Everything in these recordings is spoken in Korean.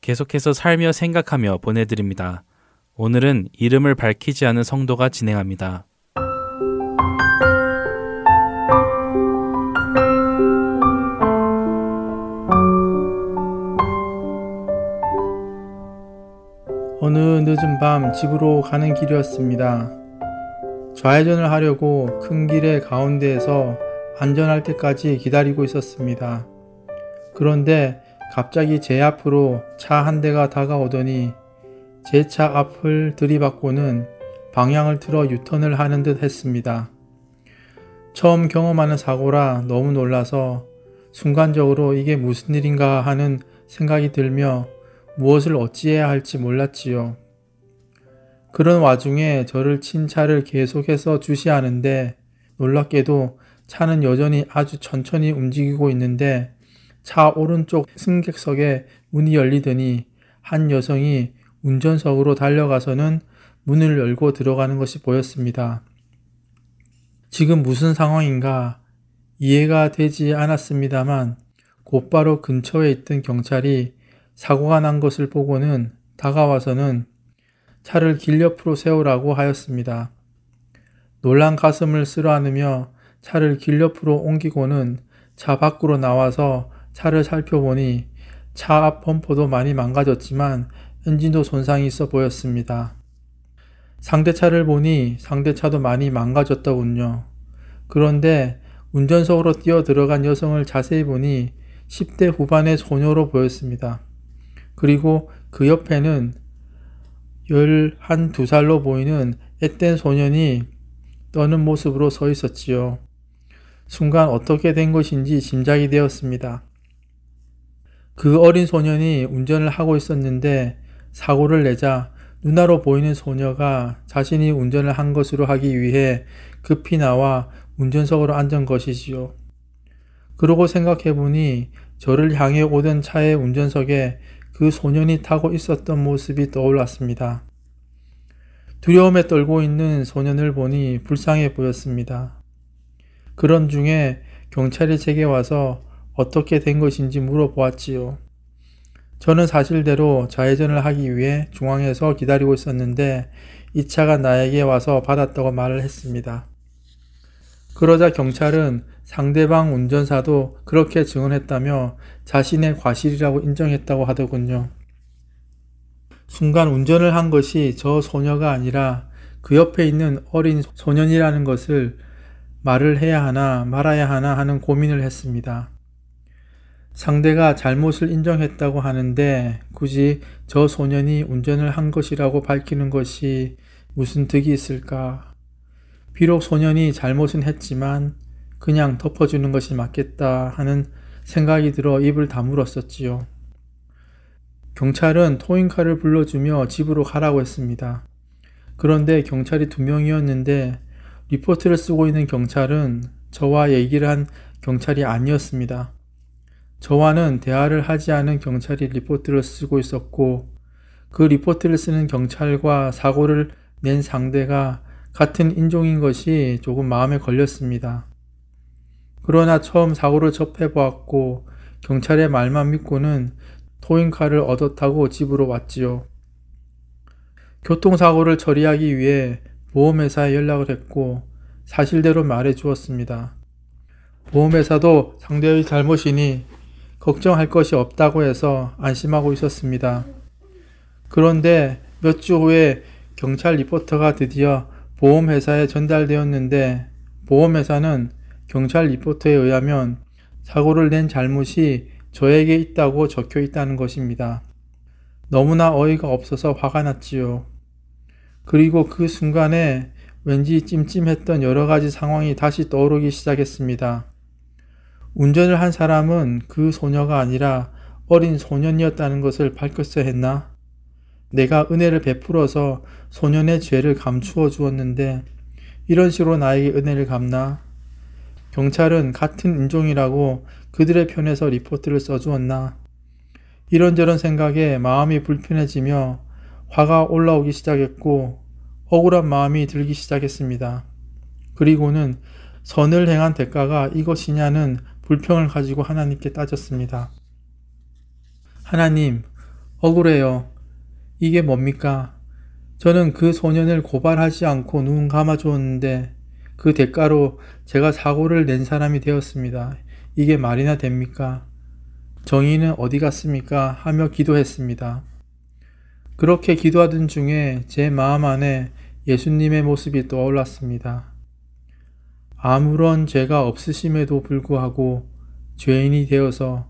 계속해서 살며 생각하며 보내드립니다. 오늘은 이름을 밝히지 않은 성도가 진행합니다. 어느 늦은 밤 집으로 가는 길이었습니다. 좌회전을 하려고 큰 길의 가운데에서 안전할 때까지 기다리고 있었습니다. 그런데 갑자기 제 앞으로 차 한 대가 다가오더니 제 차 앞을 들이받고는 방향을 틀어 유턴을 하는 듯 했습니다. 처음 경험하는 사고라 너무 놀라서 순간적으로 이게 무슨 일인가 하는 생각이 들며 무엇을 어찌해야 할지 몰랐지요. 그런 와중에 저를 친 차를 계속해서 주시하는데 놀랍게도 차는 여전히 아주 천천히 움직이고 있는데 차 오른쪽 승객석에 문이 열리더니 한 여성이 운전석으로 달려가서는 문을 열고 들어가는 것이 보였습니다. 지금 무슨 상황인가 이해가 되지 않았습니다만 곧바로 근처에 있던 경찰이 사고가 난 것을 보고는 다가와서는 차를 길 옆으로 세우라고 하였습니다. 놀란 가슴을 쓸어안으며 차를 길 옆으로 옮기고는 차 밖으로 나와서 차를 살펴보니 차 앞 범퍼도 많이 망가졌지만 엔진도 손상이 있어 보였습니다. 상대차를 보니 상대차도 많이 망가졌더군요. 그런데 운전석으로 뛰어 들어간 여성을 자세히 보니 10대 후반의 소녀로 보였습니다. 그리고 그 옆에는 11~2살로 보이는 앳된 소년이 떠는 모습으로 서 있었지요. 순간 어떻게 된 것인지 짐작이 되었습니다. 그 어린 소년이 운전을 하고 있었는데 사고를 내자 누나로 보이는 소녀가 자신이 운전을 한 것으로 하기 위해 급히 나와 운전석으로 앉은 것이지요. 그러고 생각해보니 저를 향해 오던 차의 운전석에 그 소년이 타고 있었던 모습이 떠올랐습니다. 두려움에 떨고 있는 소년을 보니 불쌍해 보였습니다. 그런 중에 경찰이 제게 와서 어떻게 된 것인지 물어보았지요. 저는 사실대로 좌회전을 하기 위해 중앙에서 기다리고 있었는데 이 차가 나에게 와서 받았다고 말을 했습니다. 그러자 경찰은 상대방 운전사도 그렇게 증언했다며 자신의 과실이라고 인정했다고 하더군요. 순간 운전을 한 것이 저 소녀가 아니라 그 옆에 있는 어린 소년이라는 것을 말을 해야 하나 말아야 하나 하는 고민을 했습니다. 상대가 잘못을 인정했다고 하는데 굳이 저 소년이 운전을 한 것이라고 밝히는 것이 무슨 득이 있을까? 비록 소년이 잘못은 했지만 그냥 덮어주는 것이 맞겠다 하는 생각이 들어 입을 다물었었지요. 경찰은 토잉카를 불러주며 집으로 가라고 했습니다. 그런데 경찰이 2명이었는데 리포트를 쓰고 있는 경찰은 저와 얘기를 한 경찰이 아니었습니다. 저와는 대화를 하지 않은 경찰이 리포트를 쓰고 있었고 그 리포트를 쓰는 경찰과 사고를 낸 상대가 같은 인종인 것이 조금 마음에 걸렸습니다. 그러나 처음 사고를 접해보았고 경찰의 말만 믿고는 토잉카를 얻어 타고 집으로 왔지요. 교통사고를 처리하기 위해 보험회사에 연락을 했고 사실대로 말해 주었습니다. 보험회사도 상대의 잘못이니 걱정할 것이 없다고 해서 안심하고 있었습니다. 그런데 몇 주 후에 경찰 리포터가 드디어 보험회사에 전달되었는데 보험회사는 경찰 리포터에 의하면 사고를 낸 잘못이 저에게 있다고 적혀 있다는 것입니다. 너무나 어이가 없어서 화가 났지요. 그리고 그 순간에 왠지 찜찜했던 여러 가지 상황이 다시 떠오르기 시작했습니다. 운전을 한 사람은 그 소녀가 아니라 어린 소년이었다는 것을 밝혔어야 했나? 내가 은혜를 베풀어서 소년의 죄를 감추어 주었는데 이런 식으로 나에게 은혜를 갚나? 경찰은 같은 인종이라고 그들의 편에서 리포트를 써주었나? 이런저런 생각에 마음이 불편해지며 화가 올라오기 시작했고 억울한 마음이 들기 시작했습니다. 그리고는 선을 행한 대가가 이것이냐는 불평을 가지고 하나님께 따졌습니다. 하나님, 억울해요. 이게 뭡니까? 저는 그 소년을 고발하지 않고 눈 감아주었는데 그 대가로 제가 사고를 낸 사람이 되었습니다. 이게 말이나 됩니까? 정의는 어디 갔습니까? 하며 기도했습니다. 그렇게 기도하던 중에 제 마음 안에 예수님의 모습이 떠올랐습니다. 아무런 죄가 없으심에도 불구하고 죄인이 되어서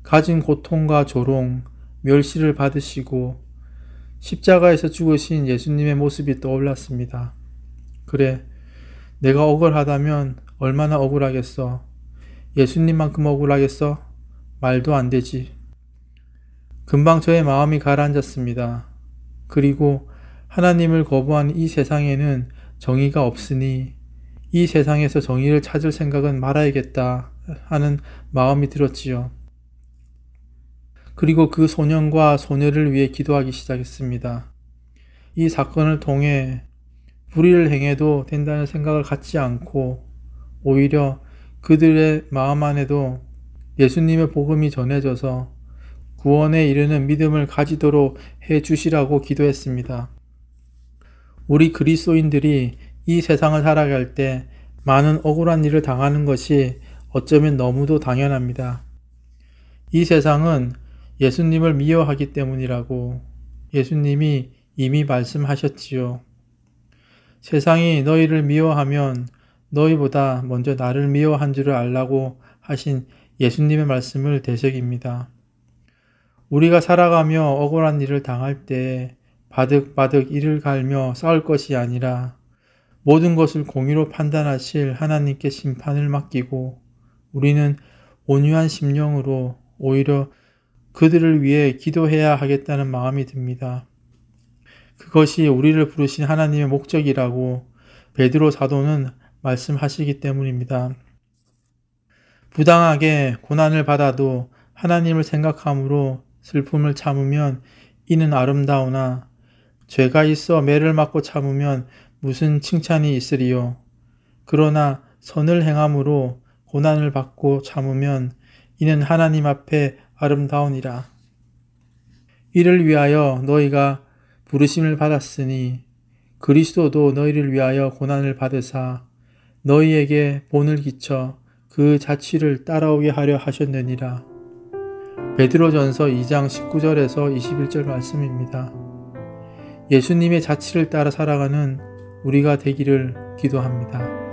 가진 고통과 조롱, 멸시를 받으시고 십자가에서 죽으신 예수님의 모습이 떠올랐습니다. 그래, 내가 억울하다면 얼마나 억울하겠어. 예수님만큼 억울하겠어? 말도 안 되지. 금방 저의 마음이 가라앉았습니다. 그리고 하나님을 거부한 이 세상에는 정의가 없으니 이 세상에서 정의를 찾을 생각은 말아야겠다 하는 마음이 들었지요. 그리고 그 소년과 소녀를 위해 기도하기 시작했습니다. 이 사건을 통해 불의를 행해도 된다는 생각을 갖지 않고 오히려 그들의 마음 안에도 예수님의 복음이 전해져서 구원에 이르는 믿음을 가지도록 해 주시라고 기도했습니다. 우리 그리스도인들이 이 세상을 살아갈 때 많은 억울한 일을 당하는 것이 어쩌면 너무도 당연합니다. 이 세상은 예수님을 미워하기 때문이라고 예수님이 이미 말씀하셨지요. 세상이 너희를 미워하면 너희보다 먼저 나를 미워한 줄을 알라고 하신 예수님의 말씀을 되새깁니다. 우리가 살아가며 억울한 일을 당할 때 바득바득 이를 갈며 싸울 것이 아니라 모든 것을 공의로 판단하실 하나님께 심판을 맡기고 우리는 온유한 심령으로 오히려 그들을 위해 기도해야 하겠다는 마음이 듭니다. 그것이 우리를 부르신 하나님의 목적이라고 베드로 사도는 말씀하시기 때문입니다. 부당하게 고난을 받아도 하나님을 생각함으로 슬픔을 참으면 이는 아름다우나 죄가 있어 매를 맞고 참으면 무슨 칭찬이 있으리요. 그러나 선을 행함으로 고난을 받고 참으면 이는 하나님 앞에 아름다우니라. 이를 위하여 너희가 부르심을 받았으니 그리스도도 너희를 위하여 고난을 받으사 너희에게 본을 끼쳐 그 자취를 따라오게 하려 하셨느니라. 베드로전서 2장 19절에서 21절 말씀입니다. 예수님의 자취를 따라 살아가는 우리가 되기를 기도합니다.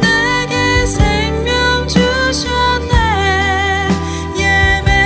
내게 생명 주셨네. 예배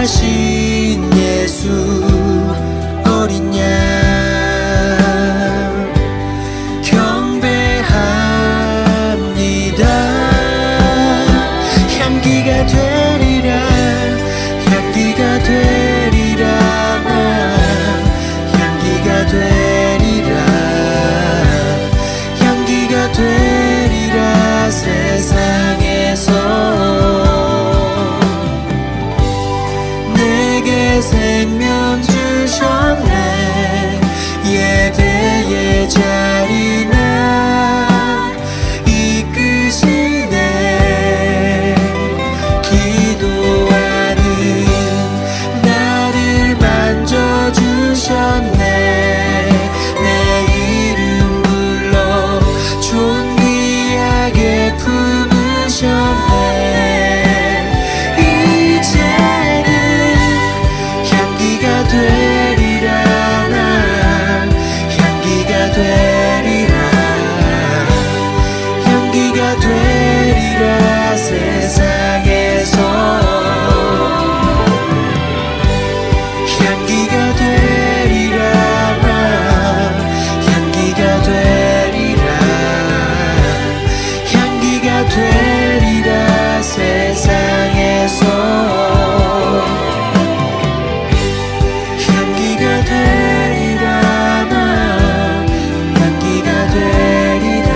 하신 예수 어린 양 경배합니다. 향기가 되리라 향기가 되리라 향기가 되리라 향기가 되리라 세상에서 내게 생명 주셨네 예배의 자리나 이끄시네 기도하는 나를 만져주셨네 내 이름 불러 존귀하게 품으셨네 이제는 향기가 되리라 나 향기가 되리라 향기가 되리라 세상에서 향기가 되리라 나 향기가 되리라 향기가 되리라 세상에서 향기가 되리라 나 향기가 되리라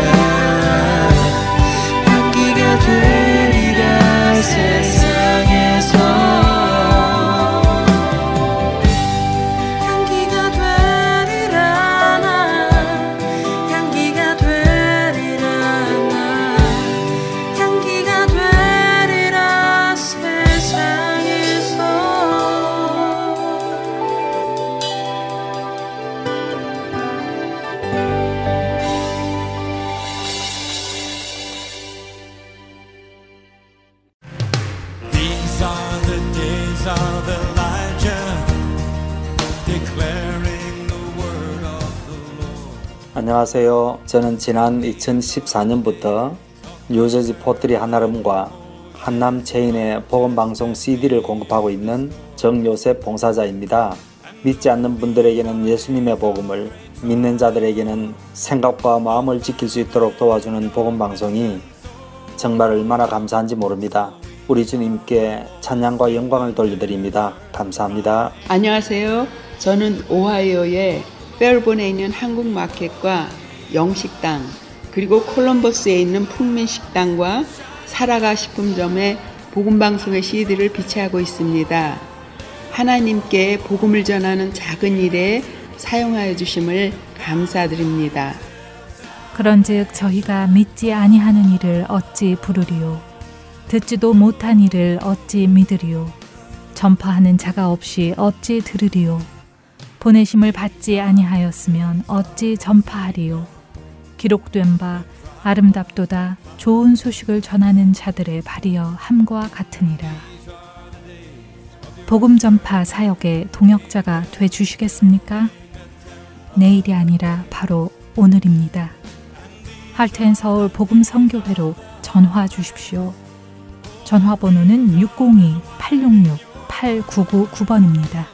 향기가 되리라 세상에서 향기가 되리라 나 향기가 되리라 나 향기가 되리라 세상에서 These are the days of Elijah, declaring the word of the Lord. 안녕하세요. 저는 지난 2014년부터 뉴저지 포트리 한아름과 한남 체인의 복음방송 CD를 공급하고 있는 정요셉 봉사자입니다. 믿지 않는 분들에게는 예수님의 복음을, 믿는 자들에게는 생각과 마음을 지킬 수 있도록 도와주는 복음방송이 정말 얼마나 감사한지 모릅니다. 우리 주님께 찬양과 영광을 돌려드립니다. 감사합니다. 안녕하세요. 저는 오하이오의 펠본에 있는 한국마켓과 영식당 그리고 콜럼버스에 있는 풍민식당과 사라가 식품점에 복음방송의 CD를 비치하고 있습니다. 하나님께 복음을 전하는 작은 일에 사용하여 주심을 감사드립니다. 그런즉 저희가 믿지 아니하는 일을 어찌 부르리요 듣지도 못한 일을 어찌 믿으리요 전파하는 자가 없이 어찌 들으리요 보내심을 받지 아니하였으면 어찌 전파하리요 기록된 바 아름답도다 좋은 소식을 전하는 자들의 발이여 함과 같으니라. 복음 전파 사역의 동역자가 돼 주시겠습니까? 내일이 아니라 바로 오늘입니다. 할텐 서울 복음 선교회로 전화 주십시오. 전화번호는 602-866-8999번입니다.